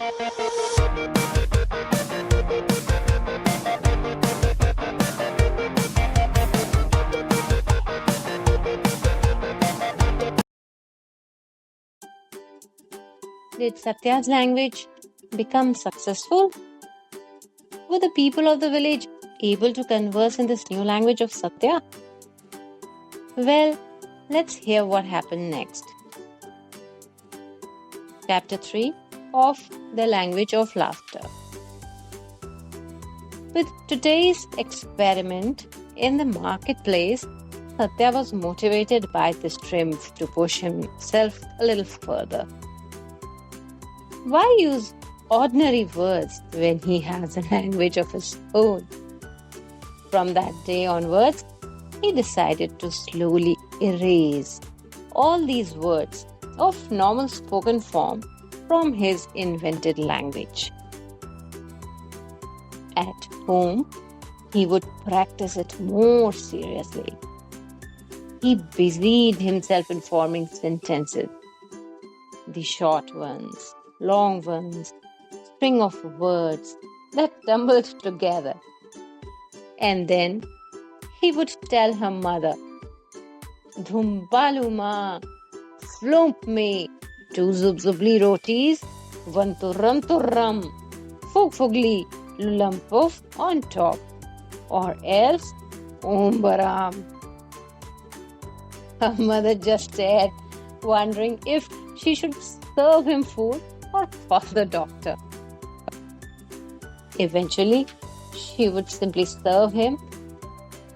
Did Satya's language become successful? Were the people of the village able to converse in this new language of Satya? Well, let's hear what happened next. Chapter 3 of The Language of Laughter. With today's experiment in the marketplace, Satya was motivated by this triumph to push himself a little further. Why use ordinary words when he has a language of his own? From that day onwards, he decided to slowly erase all these words of normal spoken form from his invented language. At home, he would practice it more seriously. He busied himself in forming sentences, the short ones, long ones, string of words that tumbled together. And then he would tell her mother, "You Maa, flump me, 2 Zubzubli rotis, 1 turram, Fuflapur, lumpuf on top, or else Baram." Her mother just stared, wondering if she should serve him food or call the doctor. Eventually, she would simply serve him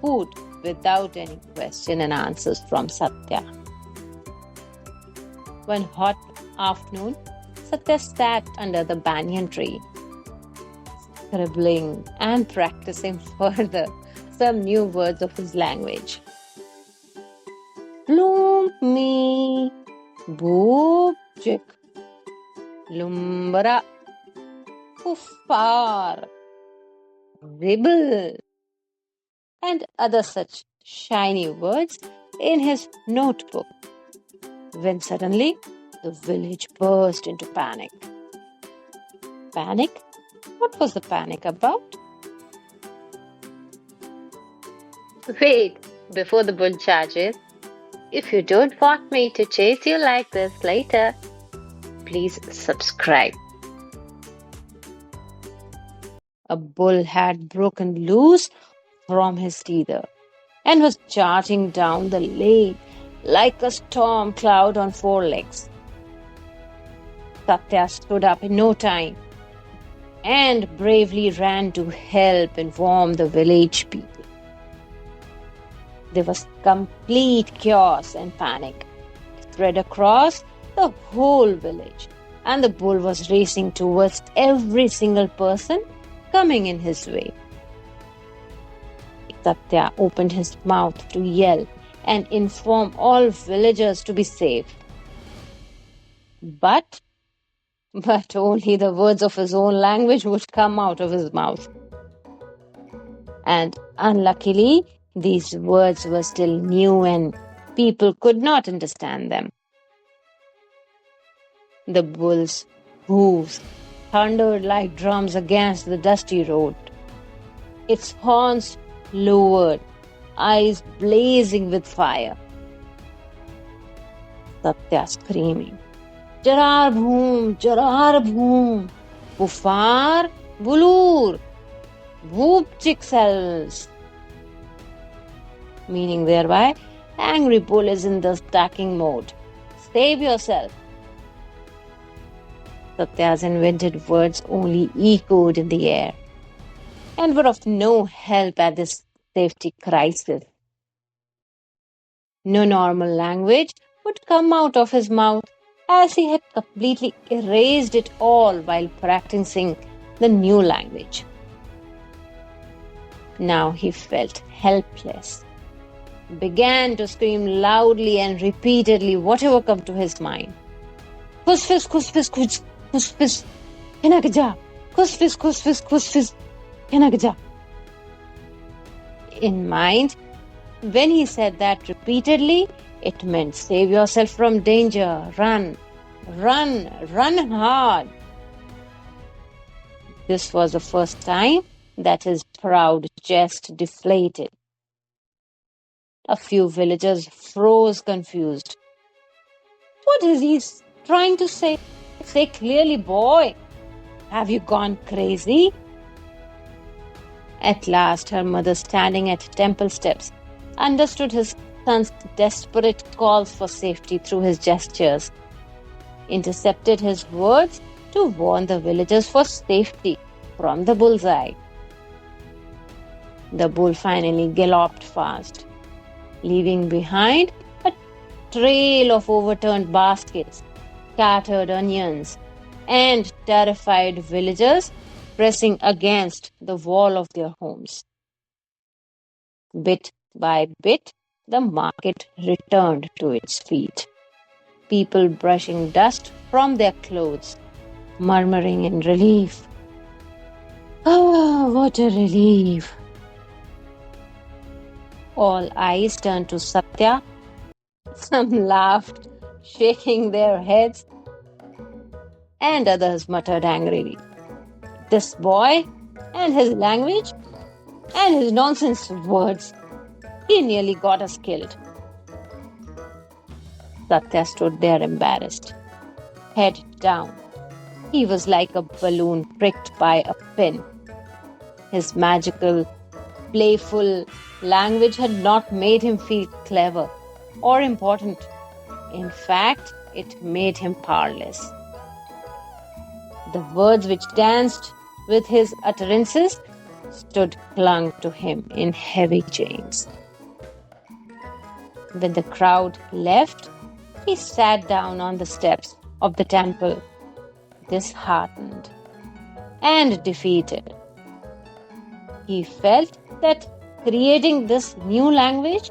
food without any question and answers from Satya. One hot afternoon, Satya sat under the banyan tree, scribbling and practicing further some new words of his language. Flump me, boop chick, lumbara, kuffar, ribble, and other such shiny words in his notebook, when suddenly the village burst into panic. Panic? What was the panic about? Wait, before the bull charges, if you don't want me to chase you like this later, please subscribe. A bull had broken loose from his teether and was charging down the lane like a storm cloud on 4 legs. Satya stood up in no time and bravely ran to help inform the village people. There was complete chaos and panic spread across the whole village, and the bull was racing towards every single person coming in his way. Satya opened his mouth to yell and inform all villagers to be safe. But only the words of his own language would come out of his mouth. And unluckily, these words were still new and people could not understand them. The bull's hooves thundered like drums against the dusty road. Its horns lowered, eyes blazing with fire. Satya screaming, "Jarar bhoom, Bufar, bulur, whoop chick-cells," meaning thereby, "Angry bull is in the attacking mode. Save yourself." Satya's invented words only echoed in the air and were of no help at this safety crisis. No normal language would come out of his mouth, as he had completely erased it all while practicing the new language. Now he felt helpless, began to scream loudly and repeatedly whatever came to his mind. "Kusfis, kusfis, kusfis, hinagaja, kusfis, kusfis, kusfis, hinagaja." In mind, when he said that repeatedly, it meant save yourself from danger, run, run, run hard. This was the first time that his proud jest deflated. A few villagers froze confused. What is he trying to say? Say clearly, boy. Have you gone crazy? At last, her mother, standing at temple steps, understood his son's desperate calls for safety through his gestures, intercepted his words to warn the villagers for safety from the bullseye. The bull finally galloped fast, leaving behind a trail of overturned baskets, scattered onions, and terrified villagers pressing against the wall of their homes. Bit by bit, the market returned to its feet, people brushing dust from their clothes, murmuring in relief. Oh, what a relief! All eyes turned to Satya. Some laughed, shaking their heads, and others muttered angrily. This boy and his language and his nonsense words. He nearly got us killed. Satya stood there embarrassed, head down. He was like a balloon pricked by a pin. His magical, playful language had not made him feel clever or important. In fact, it made him powerless. The words which danced with his utterances clung to him in heavy chains. When the crowd left, he sat down on the steps of the temple, disheartened and defeated. He felt that creating this new language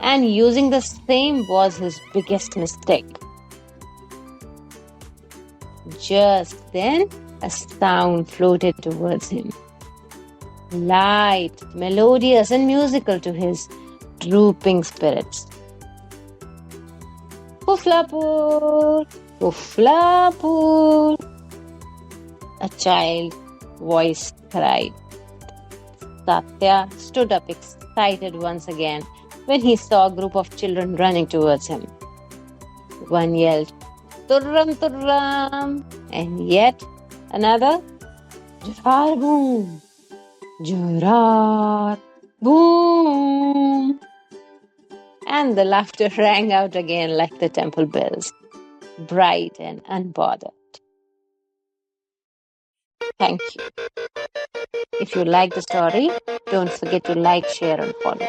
and using the same was his biggest mistake. Just then, a sound floated towards him, light, melodious, and musical to his drooping spirits. Fuflapur, Fuflapur, a child voice cried. Satya stood up excited once again when he saw a group of children running towards him. One yelled, Turram, Turram, and yet another, Jar boom, Jarar boom. And the laughter rang out again like the temple bells, bright and unbothered. Thank you. If you like the story, don't forget to like, share, and follow.